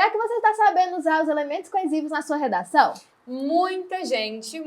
Será que você está sabendo usar os elementos coesivos na sua redação? Muita gente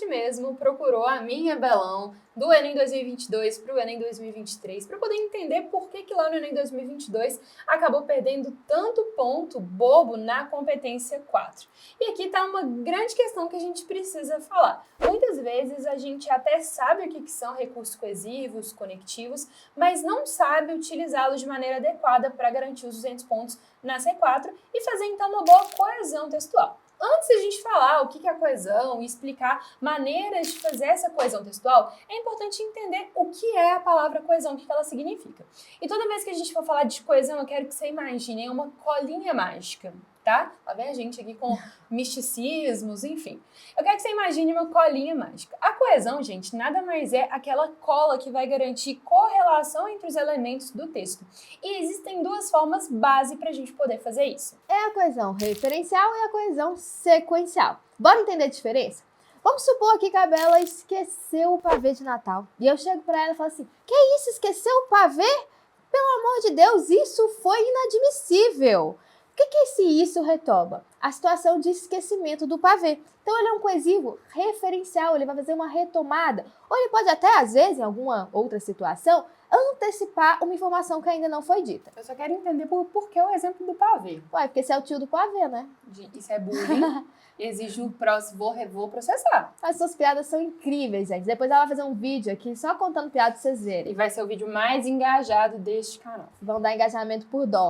mesmo procurou a minha Belão do Enem 2022 para o Enem 2023 para poder entender por que lá no Enem 2022 acabou perdendo tanto ponto bobo na competência 4. E aqui está uma grande questão que a gente precisa falar. Muitas vezes a gente até sabe o que são recursos coesivos, conectivos, mas não sabe utilizá-los de maneira adequada para garantir os 200 pontos na C4 e fazer então uma boa coesão textual. Antes de a gente falar o que é a coesão e explicar maneiras de fazer essa coesão textual, é importante entender o que é a palavra coesão, o que ela significa. E toda vez que a gente for falar de coesão, eu quero que você imagine uma colinha mágica, tá? Lá vem a gente aqui com misticismos, enfim. Eu quero que você imagine uma colinha mágica. A coesão, gente, nada mais é aquela cola que vai garantir correlação entre os elementos do texto. E existem duas formas base para a gente poder fazer isso. É a coesão referencial e a coesão sequencial. Bora entender a diferença? Vamos supor aqui que a Bela esqueceu o pavê de Natal. E eu chego para ela e falo assim, que isso, esqueceu o pavê? Pelo amor de Deus, isso foi inadmissível. O que esse isso retoma? A situação de esquecimento do pavê. Então ele é um coesivo referencial, ele vai fazer uma retomada. Ou ele pode até, às vezes, em alguma outra situação, antecipar uma informação que ainda não foi dita. Eu só quero entender por que o exemplo do pavê. Ué, porque você é o tio do pavê, né? Isso é bullying. Exige o próximo, vou processar. As suas piadas são incríveis, gente. Depois ela vai fazer um vídeo aqui só contando piadas pra vocês verem. E vai ser o vídeo mais engajado deste canal. Vão dar engajamento por dó.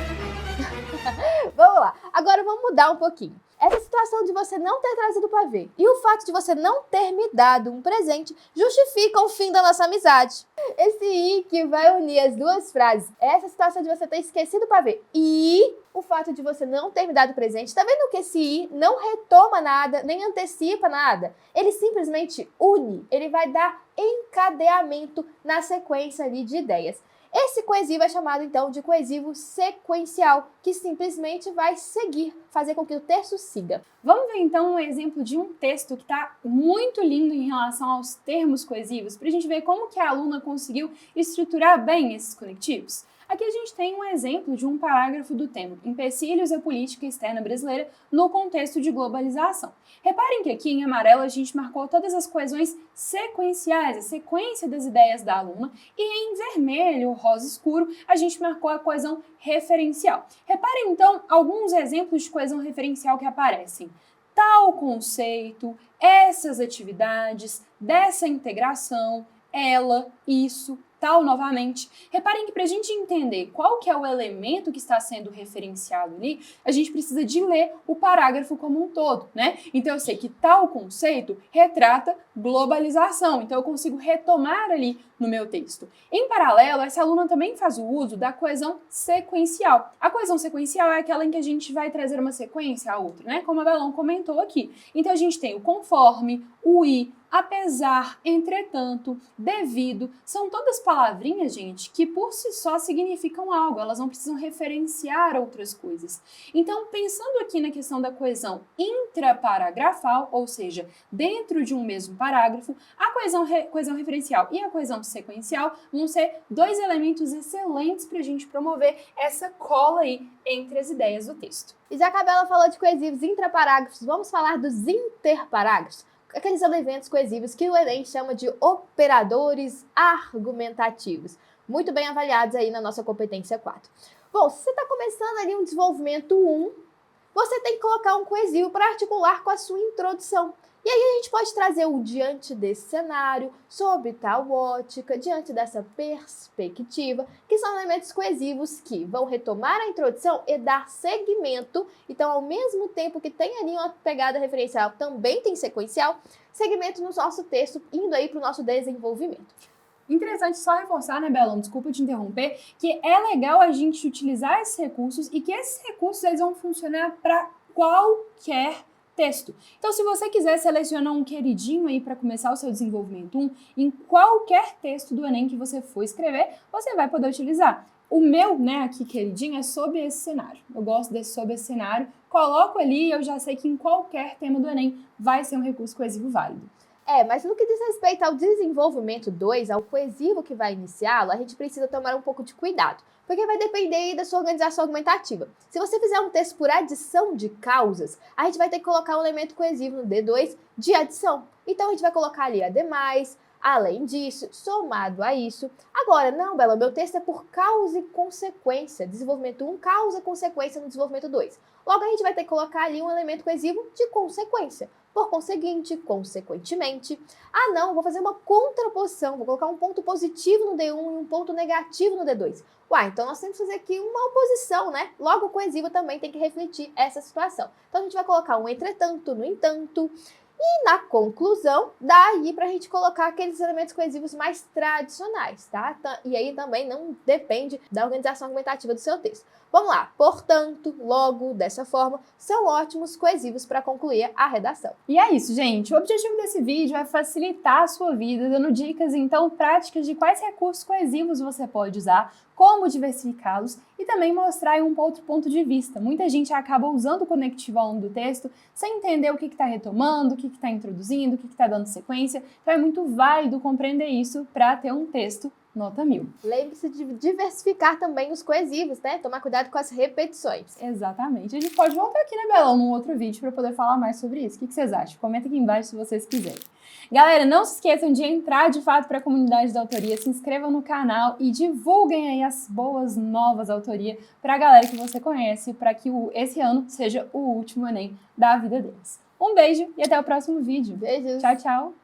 Vamos lá. Agora vamos mudar um pouquinho. Essa situação de você não ter trazido o pavê e o fato de você não ter me dado um presente justifica o fim da nossa amizade. Esse "e" que vai unir as duas frases. Essa situação de você ter esquecido o pavê e o fato de você não ter me dado presente. Tá vendo que esse "e" não retoma nada, nem antecipa nada? Ele simplesmente une. Ele vai dar encadeamento na sequência ali de ideias. Esse coesivo é chamado, então, de coesivo sequencial, que simplesmente vai seguir, fazer com que o texto siga. Vamos ver, então, um exemplo de um texto que está muito lindo em relação aos termos coesivos, para a gente ver como que a aluna conseguiu estruturar bem esses conectivos. Aqui a gente tem um exemplo de um parágrafo do tema Empecilhos à Política Externa Brasileira no contexto de globalização. Reparem que aqui em amarelo a gente marcou todas as coesões sequenciais, a sequência das ideias da aluna, e em vermelho, rosa escuro, a gente marcou a coesão referencial. Reparem então alguns exemplos de coesão referencial que aparecem. Tal conceito, essas atividades, dessa integração, ela, isso, tal novamente. Reparem que para a gente entender qual que é o elemento que está sendo referenciado ali, a gente precisa de ler o parágrafo como um todo, né? Então eu sei que tal conceito retrata globalização, então eu consigo retomar ali no meu texto. Em paralelo, essa aluna também faz o uso da coesão sequencial. A coesão sequencial é aquela em que a gente vai trazer uma sequência a outra, né? Como a Belão comentou aqui. Então a gente tem o conforme, o e, apesar, entretanto, devido, são todas palavrinhas, gente, que por si só significam algo, elas não precisam referenciar outras coisas. Então, pensando aqui na questão da coesão intraparagrafal, ou seja, dentro de um mesmo parágrafo, a coesão referencial e a coesão sequencial vão ser dois elementos excelentes para a gente promover essa cola aí entre as ideias do texto. E já que a Bela falou de coesivos intraparágrafos, vamos falar dos interparágrafos. Aqueles elementos coesivos que o Enem chama de operadores argumentativos, muito bem avaliados aí na nossa competência 4. Bom, se você está começando ali um desenvolvimento 1, você tem que colocar um coesivo para articular com a sua introdução. E aí a gente pode trazer o diante desse cenário, sob tal ótica, diante dessa perspectiva, que são elementos coesivos que vão retomar a introdução e dar segmento. Então, ao mesmo tempo que tem ali uma pegada referencial, também tem sequencial, segmento no nosso texto, indo aí para o nosso desenvolvimento. Interessante só reforçar, né, Belão, desculpa te interromper, que é legal a gente utilizar esses recursos e que esses recursos eles vão funcionar para qualquer texto. Então, se você quiser selecionar um queridinho aí para começar o seu desenvolvimento 1, em qualquer texto do Enem que você for escrever, você vai poder utilizar. O meu, né, aqui queridinho, é sobre esse cenário. Eu gosto desse sobre esse cenário. Coloco ali e eu já sei que em qualquer tema do Enem vai ser um recurso coesivo válido. Mas no que diz respeito ao desenvolvimento 2, ao coesivo que vai iniciá-lo, a gente precisa tomar um pouco de cuidado, porque vai depender aí da sua organização argumentativa. Se você fizer um texto por adição de causas, a gente vai ter que colocar um elemento coesivo no D2 de adição. Então a gente vai colocar ali ademais, além disso, somado a isso. Agora, não, Bela, meu texto é por causa e consequência. Desenvolvimento 1, causa e consequência no desenvolvimento 2. Logo, a gente vai ter que colocar ali um elemento coesivo de consequência. Por conseguinte, consequentemente. Ah, não, vou fazer uma contraposição. Vou colocar um ponto positivo no D1 e um ponto negativo no D2. Uai, então nós temos que fazer aqui uma oposição, né? Logo, o coesivo também tem que refletir essa situação. Então, a gente vai colocar um entretanto, no entanto. E na conclusão, dá aí para a gente colocar aqueles elementos coesivos mais tradicionais, tá? E aí também não depende da organização argumentativa do seu texto. Vamos lá. Portanto, logo, dessa forma, são ótimos coesivos para concluir a redação. E é isso, gente. O objetivo desse vídeo é facilitar a sua vida, dando dicas, então, práticas de quais recursos coesivos você pode usar, como diversificá-los e também mostrar um outro ponto de vista. Muita gente acaba usando o conectivo ao longo do texto sem entender o que está retomando, o que está introduzindo, o que está dando sequência. Então é muito válido compreender isso para ter um texto nota 1000. Lembre-se de diversificar também os coesivos, né? Tomar cuidado com as repetições. Exatamente. A gente pode voltar aqui, né, Belão, num outro vídeo para poder falar mais sobre isso. O que vocês acham? Comenta aqui embaixo se vocês quiserem. Galera, não se esqueçam de entrar de fato para a comunidade da autoria, se inscrevam no canal e divulguem aí as boas novas da autoria para a galera que você conhece, para que esse ano seja o último Enem da vida deles. Um beijo e até o próximo vídeo. Beijos! Tchau, tchau!